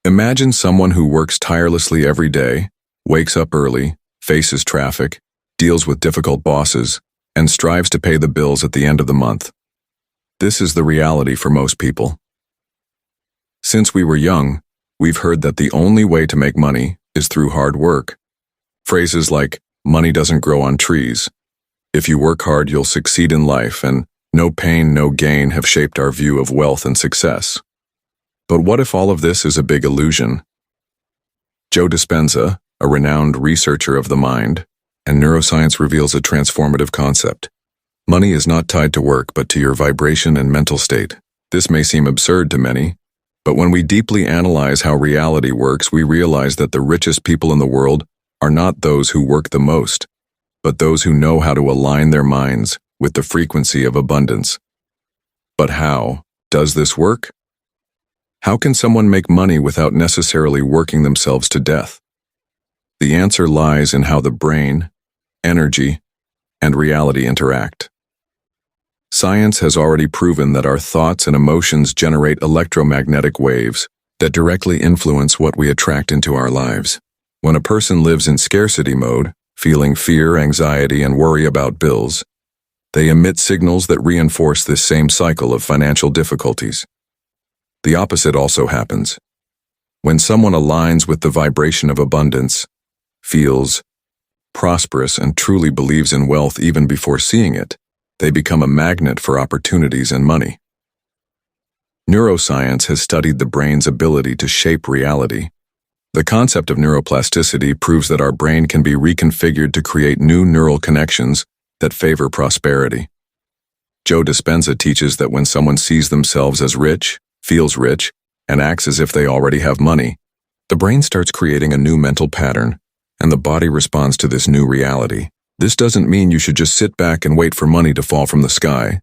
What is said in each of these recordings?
Imagine someone who works tirelessly every day, wakes up early, faces traffic, deals with difficult bosses, and strives to pay the bills at the end of the month. This is the reality for most people. Since we were young, we've heard that the only way to make money is through hard work. Phrases like, "money doesn't grow on trees," "if you work hard you'll succeed in life," and "no pain, no gain" have shaped our view of wealth and success. But what if all of this is a big illusion? Joe Dispenza, a renowned researcher of the mind and neuroscience, reveals a transformative concept. Money is not tied to work but to your vibration and mental state. This may seem absurd to many, but when we deeply analyze how reality works, we realize that the richest people in the world are not those who work the most, but those who know how to align their minds with the frequency of abundance. But how does this work? How can someone make money without necessarily working themselves to death? The answer lies in how the brain, energy, and reality interact. Science has already proven that our thoughts and emotions generate electromagnetic waves that directly influence what we attract into our lives. When a person lives in scarcity mode, feeling fear, anxiety, and worry about bills, they emit signals that reinforce this same cycle of financial difficulties. The opposite also happens. When someone aligns with the vibration of abundance, feels prosperous, and truly believes in wealth even before seeing it, they become a magnet for opportunities and money. Neuroscience has studied the brain's ability to shape reality. The concept of neuroplasticity proves that our brain can be reconfigured to create new neural connections that favor prosperity. Joe Dispenza teaches that when someone sees themselves as rich, feels rich, and acts as if they already have money, the brain starts creating a new mental pattern, and the body responds to this new reality. This doesn't mean you should just sit back and wait for money to fall from the sky,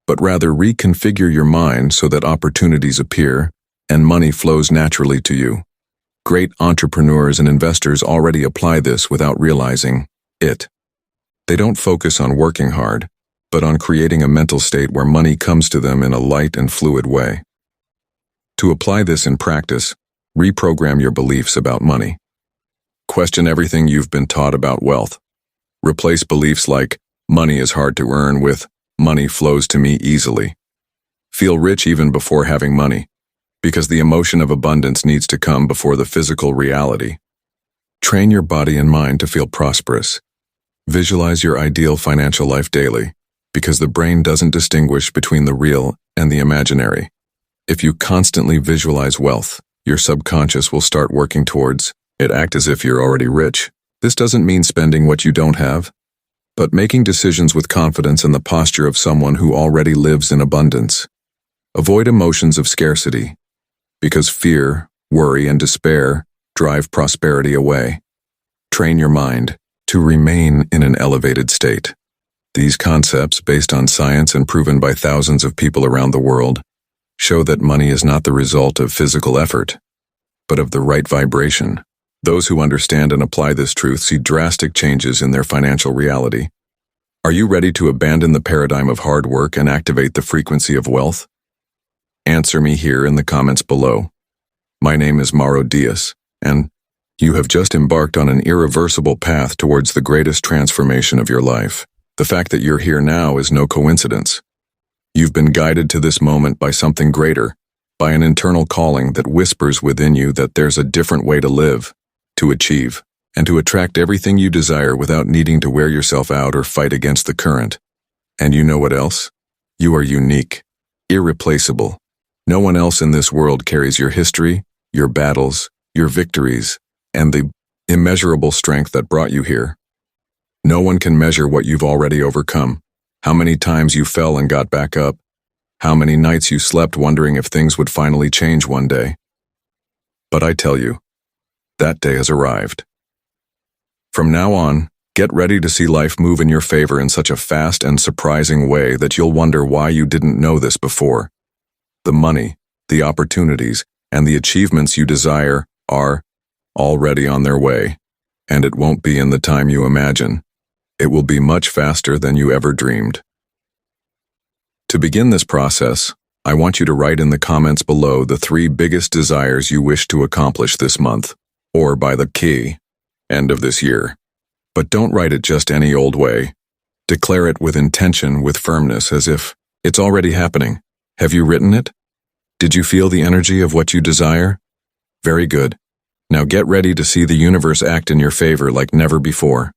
but rather reconfigure your mind so that opportunities appear and money flows naturally to you. Great entrepreneurs and investors already apply this without realizing it. They don't focus on working hard, but on creating a mental state where money comes to them in a light and fluid way. To apply this in practice, reprogram your beliefs about money. Question everything you've been taught about wealth. Replace beliefs like, "money is hard to earn," with, "money flows to me easily." Feel rich even before having money, because the emotion of abundance needs to come before the physical reality. Train your body and mind to feel prosperous. Visualize your ideal financial life daily, because the brain doesn't distinguish between the real and the imaginary. If you constantly visualize wealth, your subconscious will start working towards it. Act as if you're already rich. This doesn't mean spending what you don't have, but making decisions with confidence and the posture of someone who already lives in abundance. Avoid emotions of scarcity, because fear, worry, and despair drive prosperity away. Train your mind to remain in an elevated state. These concepts, based on science and proven by thousands of people around the world, show that money is not the result of physical effort, but of the right vibration. Those who understand and apply this truth see drastic changes in their financial reality. Are you ready to abandon the paradigm of hard work and activate the frequency of wealth? Answer me here in the comments below. My name is Mauro Diaz, and you have just embarked on an irreversible path towards the greatest transformation of your life. The fact that you're here now is no coincidence. You've been guided to this moment by something greater, by an internal calling that whispers within you that there's a different way to live, to achieve, and to attract everything you desire without needing to wear yourself out or fight against the current. And you know what else? You are unique, irreplaceable. No one else in this world carries your history, your battles, your victories, and the immeasurable strength that brought you here. No one can measure what you've already overcome, how many times you fell and got back up, how many nights you slept wondering if things would finally change one day. But I tell you, that day has arrived. From now on, get ready to see life move in your favor in such a fast and surprising way that you'll wonder why you didn't know this before. The money, the opportunities, and the achievements you desire are already on their way, and it won't be in the time you imagine. It will be much faster than you ever dreamed. To begin this process, I want you to write in the comments below the 3 biggest desires you wish to accomplish this month, or by the end of this year. But don't write it just any old way. Declare it with intention, with firmness, as if it's already happening. Have you written it? Did you feel the energy of what you desire? Very good. Now get ready to see the universe act in your favor like never before.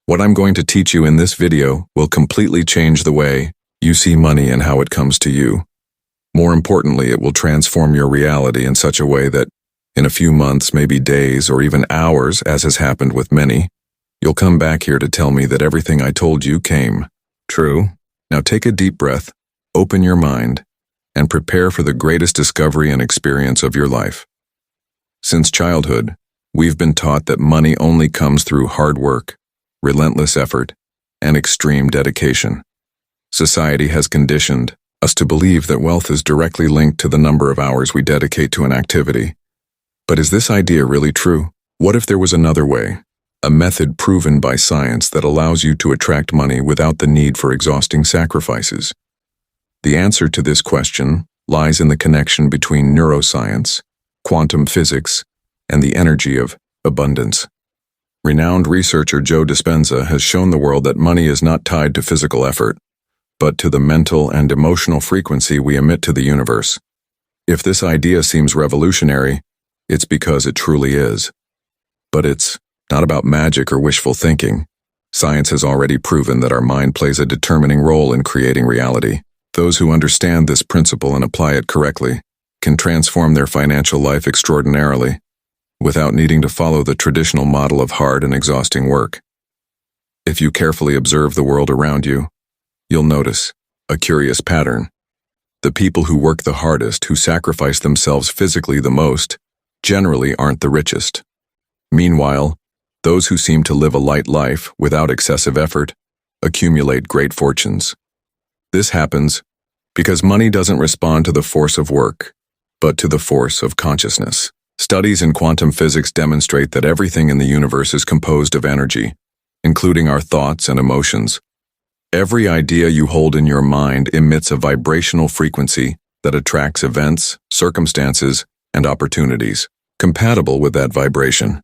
What I'm going to teach you in this video will completely change the way you see money and how it comes to you. More importantly, it will transform your reality in such a way that, in a few months, maybe days, or even hours, as has happened with many, you'll come back here to tell me that everything I told you came true. Now take a deep breath, open your mind, and prepare for the greatest discovery and experience of your life. Since childhood, we've been taught that money only comes through hard work, relentless effort, and extreme dedication. Society has conditioned us to believe that wealth is directly linked to the number of hours we dedicate to an activity. But is this idea really true? What if there was another way? A method proven by science that allows you to attract money without the need for exhausting sacrifices? The answer to this question lies in the connection between neuroscience, quantum physics, and the energy of abundance. Renowned researcher Joe Dispenza has shown the world that money is not tied to physical effort, but to the mental and emotional frequency we emit to the universe. If this idea seems revolutionary, it's because it truly is. But it's not about magic or wishful thinking. Science has already proven that our mind plays a determining role in creating reality. Those who understand this principle and apply it correctly can transform their financial life extraordinarily, without needing to follow the traditional model of hard and exhausting work. If you carefully observe the world around you, you'll notice a curious pattern. The people who work the hardest, who sacrifice themselves physically the most, generally aren't the richest. Meanwhile, those who seem to live a light life without excessive effort accumulate great fortunes. This happens because money doesn't respond to the force of work, but to the force of consciousness. Studies in quantum physics demonstrate that everything in the universe is composed of energy, including our thoughts and emotions. Every idea you hold in your mind emits a vibrational frequency that attracts events, circumstances, and opportunities compatible with that vibration.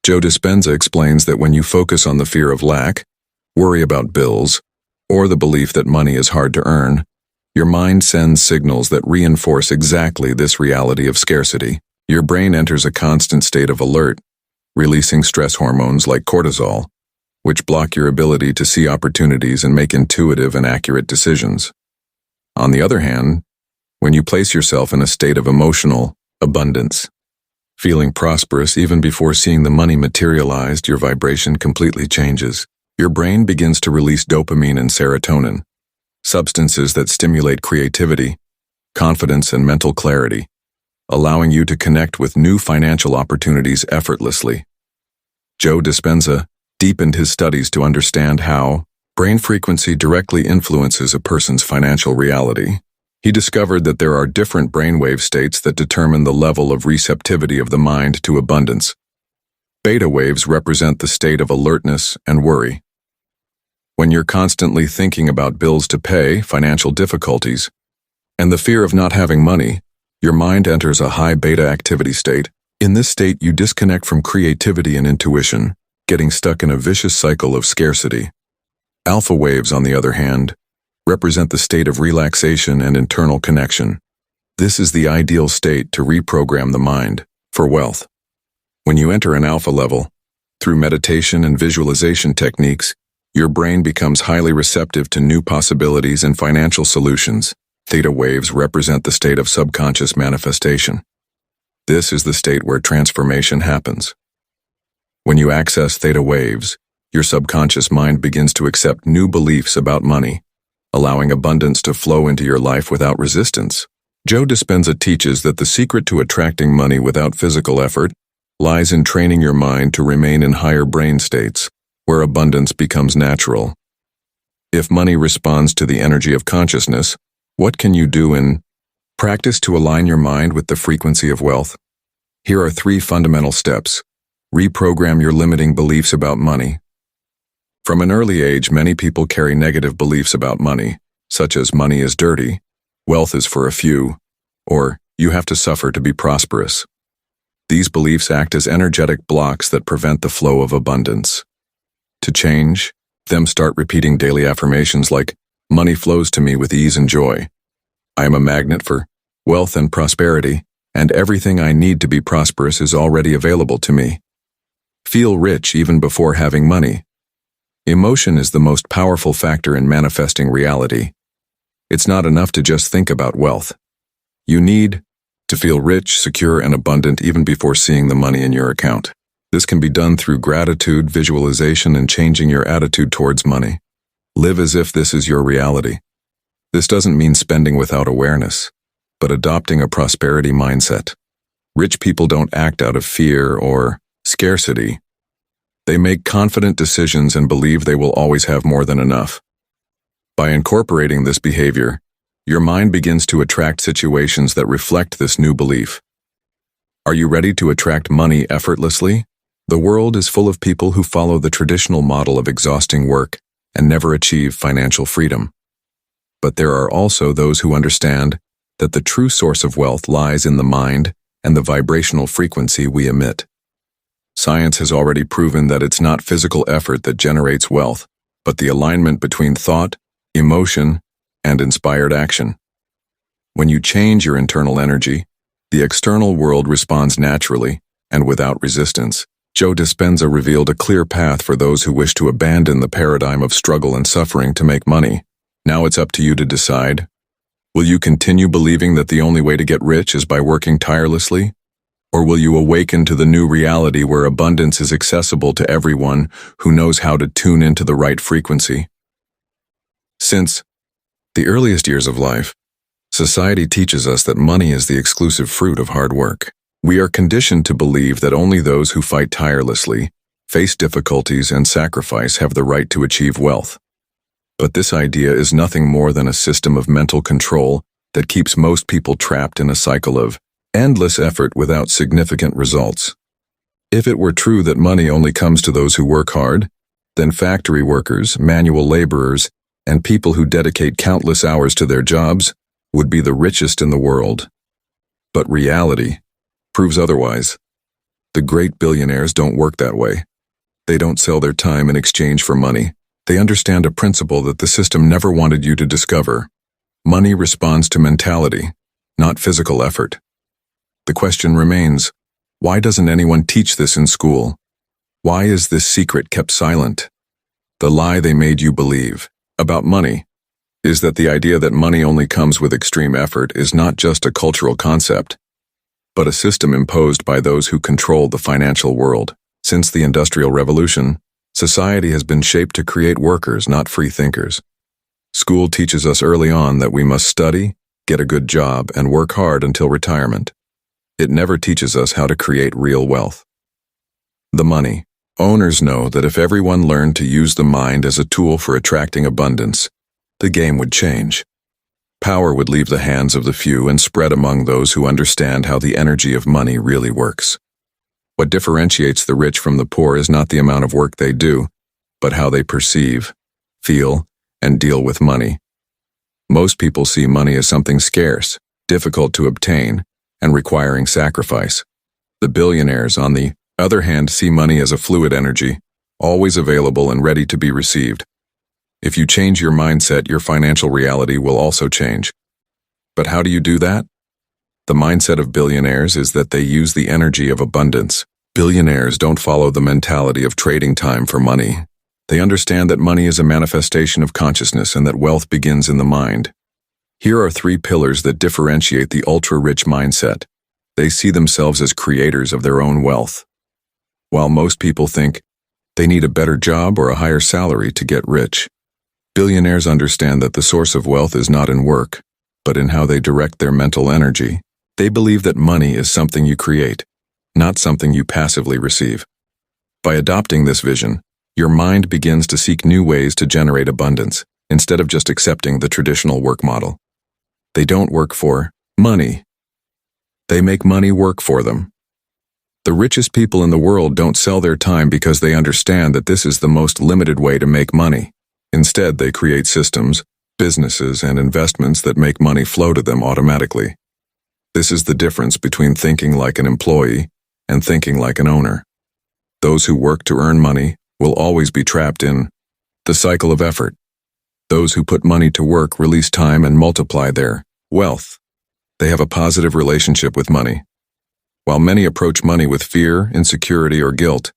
Joe Dispenza explains that when you focus on the fear of lack, worry about bills, or the belief that money is hard to earn, your mind sends signals that reinforce exactly this reality of scarcity. Your brain enters a constant state of alert, releasing stress hormones like cortisol, which block your ability to see opportunities and make intuitive and accurate decisions. On the other hand, when you place yourself in a state of emotional abundance, feeling prosperous even before seeing the money materialized, your vibration completely changes. Your brain begins to release dopamine and serotonin, substances that stimulate creativity, confidence, and mental clarity, allowing you to connect with new financial opportunities effortlessly. Joe Dispenza deepened his studies to understand how brain frequency directly influences a person's financial reality. He discovered that there are different brainwave states that determine the level of receptivity of the mind to abundance. Beta waves represent the state of alertness and worry. When you're constantly thinking about bills to pay, financial difficulties, and the fear of not having money, your mind enters a high beta activity state. In this state, you disconnect from creativity and intuition, getting stuck in a vicious cycle of scarcity. Alpha waves, on the other hand, represent the state of relaxation and internal connection. This is the ideal state to reprogram the mind for wealth. When you enter an alpha level, through meditation and visualization techniques, your brain becomes highly receptive to new possibilities and financial solutions. Theta waves represent the state of subconscious manifestation. This is the state where transformation happens. When you access theta waves, your subconscious mind begins to accept new beliefs about money, allowing abundance to flow into your life without resistance. Joe Dispenza teaches that the secret to attracting money without physical effort lies in training your mind to remain in higher brain states, where abundance becomes natural. If money responds to the energy of consciousness, what can you do in practice to align your mind with the frequency of wealth? Here are 3 fundamental steps. Reprogram your limiting beliefs about money. From an early age, many people carry negative beliefs about money, such as money is dirty, wealth is for a few, or you have to suffer to be prosperous. These beliefs act as energetic blocks that prevent the flow of abundance. To change, them start repeating daily affirmations like, money flows to me with ease and joy. I am a magnet for wealth and prosperity, and everything I need to be prosperous is already available to me. Feel rich even before having money. Emotion is the most powerful factor in manifesting reality. It's not enough to just think about wealth. You need to feel rich, secure, and abundant even before seeing the money in your account. This can be done through gratitude, visualization, and changing your attitude towards money. Live as if this is your reality. This doesn't mean spending without awareness, but adopting a prosperity mindset. Rich people don't act out of fear or scarcity. They make confident decisions and believe they will always have more than enough. By incorporating this behavior, your mind begins to attract situations that reflect this new belief. Are you ready to attract money effortlessly? The world is full of people who follow the traditional model of exhausting work and never achieve financial freedom. But there are also those who understand that the true source of wealth lies in the mind and the vibrational frequency we emit. Science has already proven that it's not physical effort that generates wealth, but the alignment between thought, emotion, and inspired action. When you change your internal energy, the external world responds naturally and without resistance. Joe Dispenza revealed a clear path for those who wish to abandon the paradigm of struggle and suffering to make money. Now it's up to you to decide. Will you continue believing that the only way to get rich is by working tirelessly? Or will you awaken to the new reality where abundance is accessible to everyone who knows how to tune into the right frequency? Since the earliest years of life, society teaches us that money is the exclusive fruit of hard work. We are conditioned to believe that only those who fight tirelessly, face difficulties, and sacrifice have the right to achieve wealth. But this idea is nothing more than a system of mental control that keeps most people trapped in a cycle of endless effort without significant results. If it were true that money only comes to those who work hard, then factory workers, manual laborers, and people who dedicate countless hours to their jobs would be the richest in the world. But reality proves otherwise. The great billionaires don't work that way. They don't sell their time in exchange for money. They understand a principle that the system never wanted you to discover. Money responds to mentality, not physical effort. The question remains, why doesn't anyone teach this in school? Why is this secret kept silent? The lie they made you believe about money is that the idea that money only comes with extreme effort is not just a cultural concept, but a system imposed by those who control the financial world. Since the Industrial Revolution, society has been shaped to create workers, not free thinkers. School teaches us early on that we must study, get a good job, and work hard until retirement. It never teaches us how to create real wealth. The money. Owners know that if everyone learned to use the mind as a tool for attracting abundance, the game would change. Power would leave the hands of the few and spread among those who understand how the energy of money really works. What differentiates the rich from the poor is not the amount of work they do, but how they perceive, feel, and deal with money. Most people see money as something scarce, difficult to obtain, and requiring sacrifice. The billionaires, on the other hand, see money as a fluid energy, always available and ready to be received. If you change your mindset, your financial reality will also change. But how do you do that? The mindset of billionaires is that they use the energy of abundance. Billionaires don't follow the mentality of trading time for money. They understand that money is a manifestation of consciousness and that wealth begins in the mind. Here are 3 pillars that differentiate the ultra-rich mindset. They see themselves as creators of their own wealth. While most people think they need a better job or a higher salary to get rich, billionaires understand that the source of wealth is not in work, but in how they direct their mental energy. They believe that money is something you create, not something you passively receive. By adopting this vision, your mind begins to seek new ways to generate abundance, instead of just accepting the traditional work model. They don't work for money. They make money work for them. The richest people in the world don't sell their time because they understand that this is the most limited way to make money. Instead, they create systems, businesses, and investments that make money flow to them automatically. This is the difference between thinking like an employee and thinking like an owner. Those who work to earn money will always be trapped in the cycle of effort. Those who put money to work release time and multiply their wealth. They have a positive relationship with money. While many approach money with fear, insecurity, or guilt,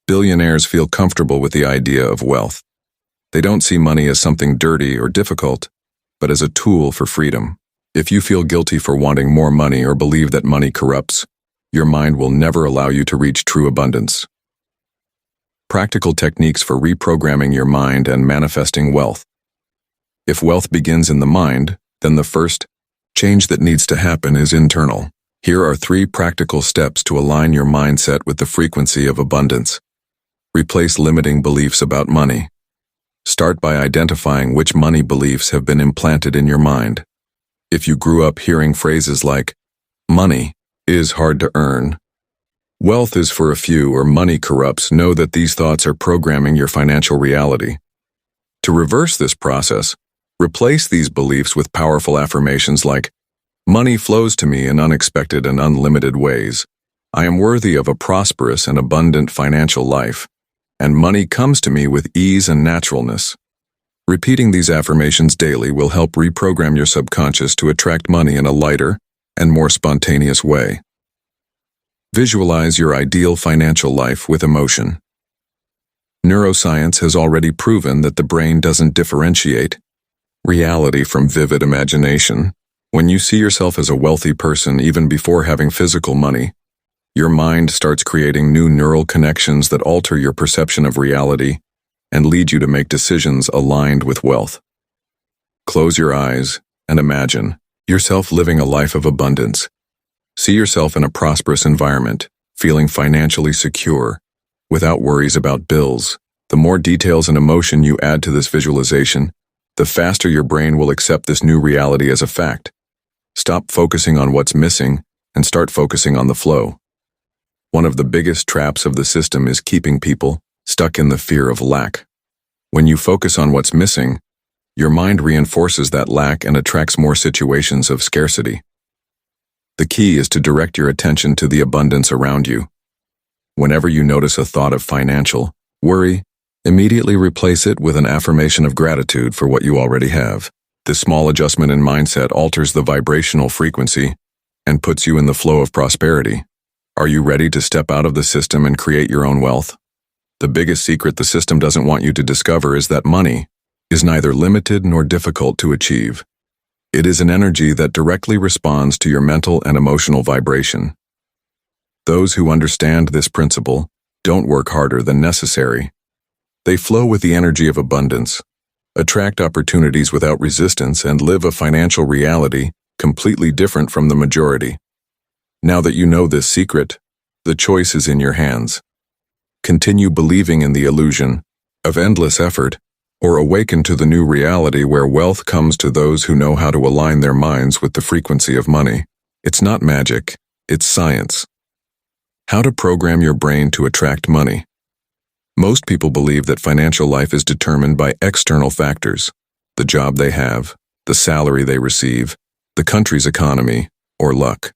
billionaires feel comfortable with the idea of wealth. They don't see money as something dirty or difficult, but as a tool for freedom. If you feel guilty for wanting more money or believe that money corrupts, your mind will never allow you to reach true abundance. Practical techniques for reprogramming your mind and manifesting wealth. If wealth begins in the mind, then the first change that needs to happen is internal. Here are 3 practical steps to align your mindset with the frequency of abundance. Replace limiting beliefs about money. Start by identifying which money beliefs have been implanted in your mind. If you grew up hearing phrases like, "Money is hard to earn," "Wealth is for a few," or "Money corrupts," know that these thoughts are programming your financial reality. To reverse this process, replace these beliefs with powerful affirmations like, "Money flows to me in unexpected and unlimited ways. I am worthy of a prosperous and abundant financial life, and money comes to me with ease and naturalness." Repeating these affirmations daily will help reprogram your subconscious to attract money in a lighter and more spontaneous way. Visualize your ideal financial life with emotion. Neuroscience has already proven that the brain doesn't differentiate reality from vivid imagination. When you see yourself as a wealthy person even before having physical money, your mind starts creating new neural connections that alter your perception of reality and lead you to make decisions aligned with wealth. Close your eyes and imagine yourself living a life of abundance. See yourself in a prosperous environment, feeling financially secure, without worries about bills. The more details and emotion you add to this visualization, the faster your brain will accept this new reality as a fact. Stop focusing on what's missing and start focusing on the flow. One of the biggest traps of the system is keeping people stuck in the fear of lack. When you focus on what's missing, your mind reinforces that lack and attracts more situations of scarcity. The key is to direct your attention to the abundance around you. Whenever you notice a thought of financial worry, immediately replace it with an affirmation of gratitude for what you already have. This small adjustment in mindset alters the vibrational frequency and puts you in the flow of prosperity. Are you ready to step out of the system and create your own wealth? The biggest secret the system doesn't want you to discover is that money is neither limited nor difficult to achieve. It is an energy that directly responds to your mental and emotional vibration. Those who understand this principle don't work harder than necessary. They flow with the energy of abundance, attract opportunities without resistance, and live a financial reality completely different from the majority. Now that you know this secret, the choice is in your hands. Continue believing in the illusion of endless effort, or awaken to the new reality where wealth comes to those who know how to align their minds with the frequency of money. It's not magic, it's science. How to program your brain to attract money. Most people believe that financial life is determined by external factors: the job they have, the salary they receive, the country's economy, or luck.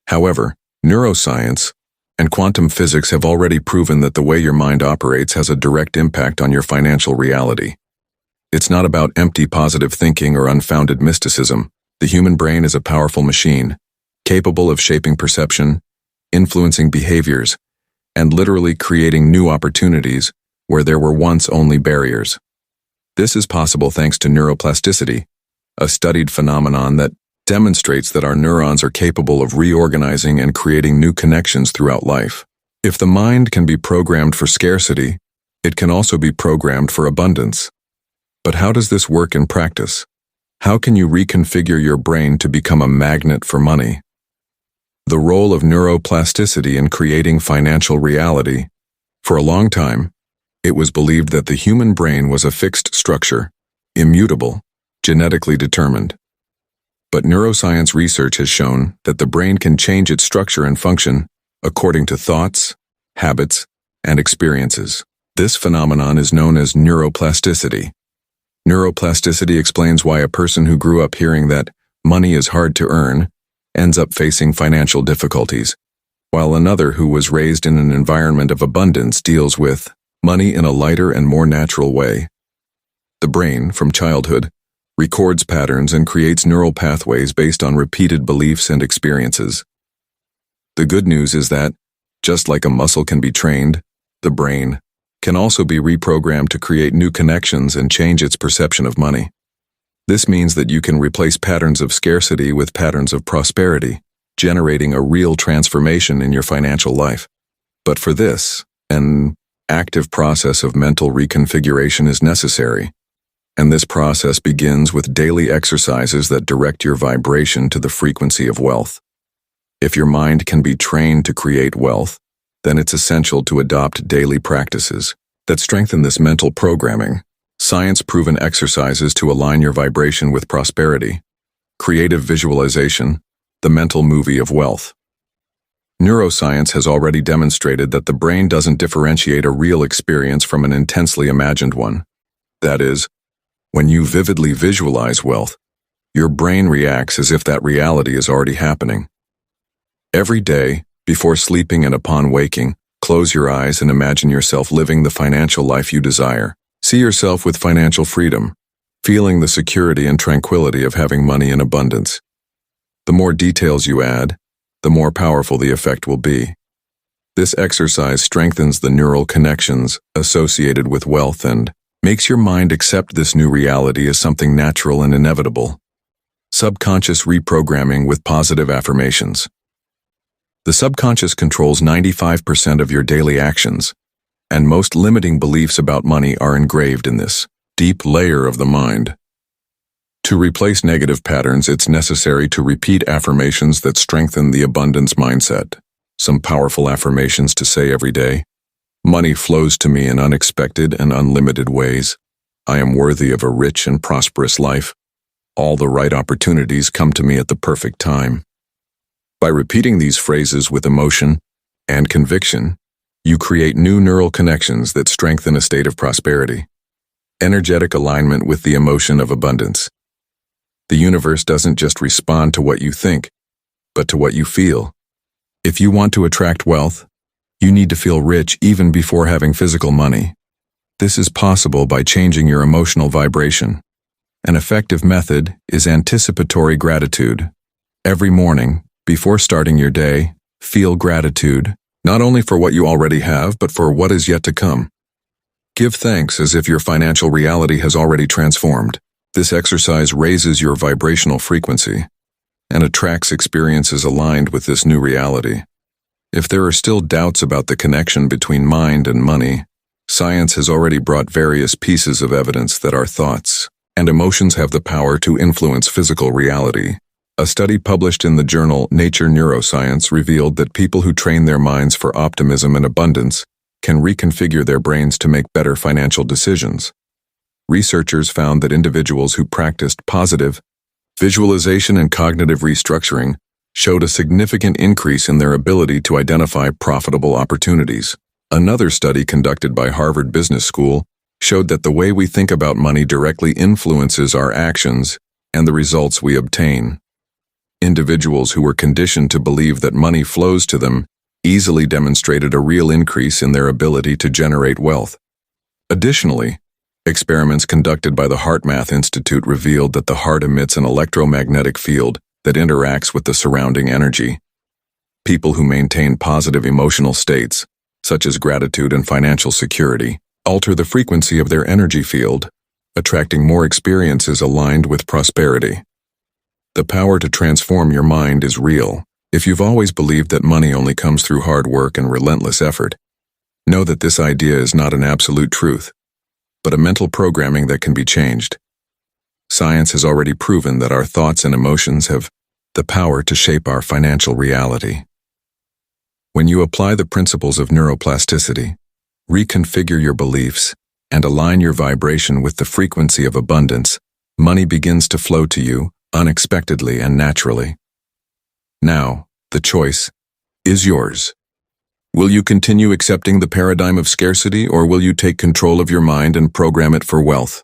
However, neuroscience and quantum physics have already proven that the way your mind operates has a direct impact on your financial reality. It's not about empty positive thinking or unfounded mysticism. The human brain is a powerful machine, capable of shaping perception, influencing behaviors, and literally creating new opportunities where there were once only barriers. This is possible thanks to neuroplasticity, a studied phenomenon that demonstrates that our neurons are capable of reorganizing and creating new connections throughout life. If the mind can be programmed for scarcity, it can also be programmed for abundance. But how does this work in practice? How can you reconfigure your brain to become a magnet for money? The role of neuroplasticity in creating financial reality. For a long time, it was believed that the human brain was a fixed structure, immutable, genetically determined. But neuroscience research has shown that the brain can change its structure and function according to thoughts, habits, and experiences. This phenomenon is known as neuroplasticity. Neuroplasticity explains why a person who grew up hearing that money is hard to earn ends up facing financial difficulties, while another who was raised in an environment of abundance deals with money in a lighter and more natural way. The brain, from childhood, records patterns and creates neural pathways based on repeated beliefs and experiences. The good news is that, just like a muscle can be trained, the brain can also be reprogrammed to create new connections and change its perception of money. This means that you can replace patterns of scarcity with patterns of prosperity, generating a real transformation in your financial life. But for this, an active process of mental reconfiguration is necessary, and this process begins with daily exercises that direct your vibration to the frequency of wealth. If your mind can be trained to create wealth, then it's essential to adopt daily practices that strengthen this mental programming. Science-proven exercises to align your vibration with prosperity. Creative visualization, the mental movie of wealth. Neuroscience has already demonstrated that the brain doesn't differentiate a real experience from an intensely imagined one. That is, when you vividly visualize wealth, your brain reacts as if that reality is already happening. Every day, before sleeping and upon waking, close your eyes and imagine yourself living the financial life you desire. See yourself with financial freedom, feeling the security and tranquility of having money in abundance. The more details you add, the more powerful the effect will be. This exercise strengthens the neural connections associated with wealth and makes your mind accept this new reality as something natural and inevitable. Subconscious reprogramming with positive affirmations. The subconscious controls 95% of your daily actions, and most limiting beliefs about money are engraved in this deep layer of the mind. To replace negative patterns, it's necessary to repeat affirmations that strengthen the abundance mindset. Some powerful affirmations to say every day. Money flows to me in unexpected and unlimited ways. I am worthy of a rich and prosperous life. All the right opportunities come to me at the perfect time. By repeating these phrases with emotion and conviction, you create new neural connections that strengthen a state of prosperity. Energetic alignment with the emotion of abundance. The universe doesn't just respond to what you think, but to what you feel. If you want to attract wealth, you need to feel rich even before having physical money. This is possible by changing your emotional vibration. An effective method is anticipatory gratitude. Every morning, before starting your day, feel gratitude, not only for what you already have, but for what is yet to come. Give thanks as if your financial reality has already transformed. This exercise raises your vibrational frequency and attracts experiences aligned with this new reality. If there are still doubts about the connection between mind and money, science has already brought various pieces of evidence that our thoughts and emotions have the power to influence physical reality. A study published in the journal Nature Neuroscience revealed that people who train their minds for optimism and abundance can reconfigure their brains to make better financial decisions. Researchers found that individuals who practiced positive visualization and cognitive restructuring showed a significant increase in their ability to identify profitable opportunities. Another study conducted by Harvard Business School showed that the way we think about money directly influences our actions and the results we obtain. Individuals who were conditioned to believe that money flows to them easily demonstrated a real increase in their ability to generate wealth. Additionally, experiments conducted by the HeartMath Institute revealed that the heart emits an electromagnetic field that interacts with the surrounding energy. People who maintain positive emotional states, such as gratitude and financial security, alter the frequency of their energy field, attracting more experiences aligned with prosperity. The power to transform your mind is real. If you've always believed that money only comes through hard work and relentless effort, know that this idea is not an absolute truth, but a mental programming that can be changed. Science has already proven that our thoughts and emotions have the power to shape our financial reality. When you apply the principles of neuroplasticity, reconfigure your beliefs, and align your vibration with the frequency of abundance, money begins to flow to you unexpectedly and naturally. Now, the choice is yours. Will you continue accepting the paradigm of scarcity, or will you take control of your mind and program it for wealth?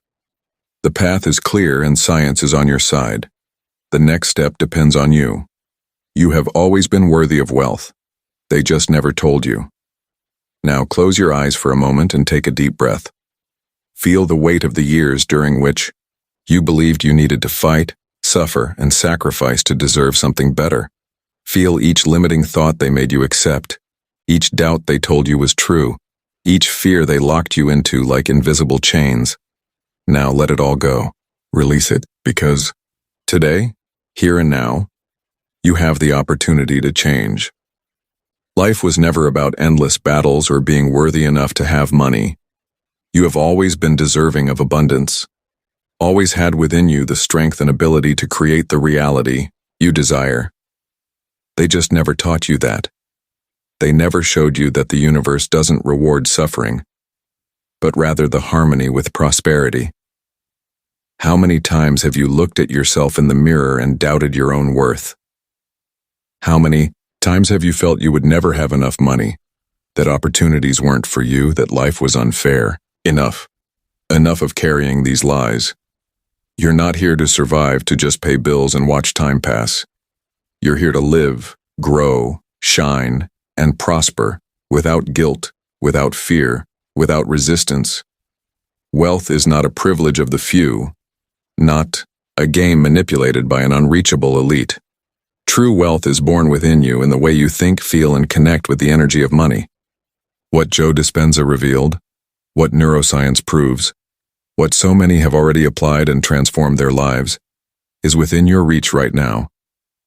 The path is clear and science is on your side. The next step depends on you. You have always been worthy of wealth. They just never told you. Now close your eyes for a moment and take a deep breath. Feel the weight of the years during which you believed you needed to fight, suffer, and sacrifice to deserve something better. Feel each limiting thought they made you accept, each doubt they told you was true, each fear they locked you into like invisible chains. Now let it all go. Release it, because today, here and now, you have the opportunity to change. Life was never about endless battles or being worthy enough to have money. You have always been deserving of abundance, always had within you the strength and ability to create the reality you desire. They just never taught you that. They never showed you that the universe doesn't reward suffering, but rather the harmony with prosperity. How many times have you looked at yourself in the mirror and doubted your own worth? How many times have you felt you would never have enough money, that opportunities weren't for you, that life was unfair? Enough. Enough of carrying these lies. You're not here to survive, to just pay bills and watch time pass. You're here to live, grow, shine, and prosper without guilt, without fear, without resistance. Wealth is not a privilege of the few, not a game manipulated by an unreachable elite. True wealth is born within you in the way you think, feel, and connect with the energy of money. What Joe Dispenza revealed, what neuroscience proves, what so many have already applied and transformed their lives, is within your reach right now.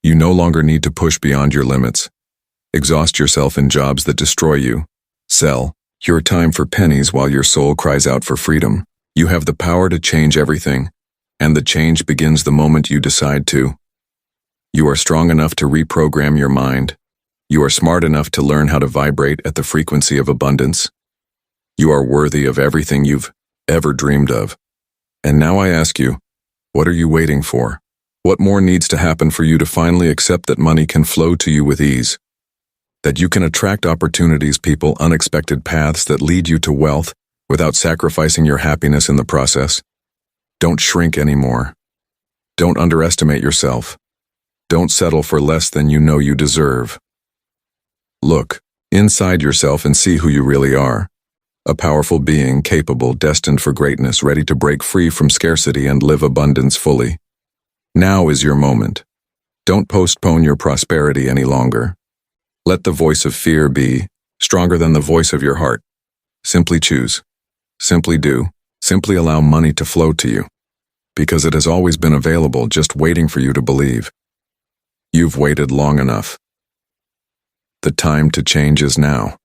You no longer need to push beyond your limits, exhaust yourself in jobs that destroy you, sell your time for pennies while your soul cries out for freedom. You have the power to change everything, and the change begins the moment you decide to. You are strong enough to reprogram your mind. You are smart enough to learn how to vibrate at the frequency of abundance. You are worthy of everything you've ever dreamed of. And now I ask you, what are you waiting for? What more needs to happen for you to finally accept that money can flow to you with ease? That you can attract opportunities, people, unexpected paths that lead you to wealth without sacrificing your happiness in the process? Don't shrink anymore. Don't underestimate yourself. Don't settle for less than you know you deserve. Look inside yourself and see who you really are. A powerful being, capable, destined for greatness, ready to break free from scarcity and live abundance fully. Now is your moment. Don't postpone your prosperity any longer. Let the voice of fear be stronger than the voice of your heart. Simply choose. Simply do. Simply allow money to flow to you. Because it has always been available, just waiting for you to believe. You've waited long enough. The time to change is now.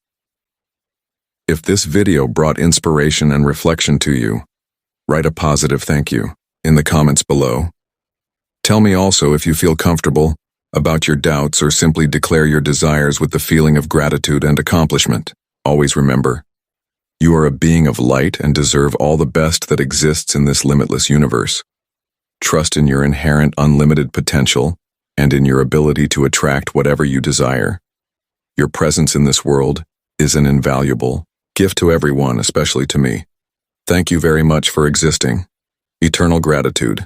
If this video brought inspiration and reflection to you, write a positive thank you in the comments below. Tell me also if you feel comfortable about your doubts, or simply declare your desires with the feeling of gratitude and accomplishment. Always remember, you are a being of light and deserve all the best that exists in this limitless universe. Trust in your inherent unlimited potential and in your ability to attract whatever you desire. Your presence in this world is an invaluable gift to everyone, especially to me. Thank you very much for existing. Eternal gratitude.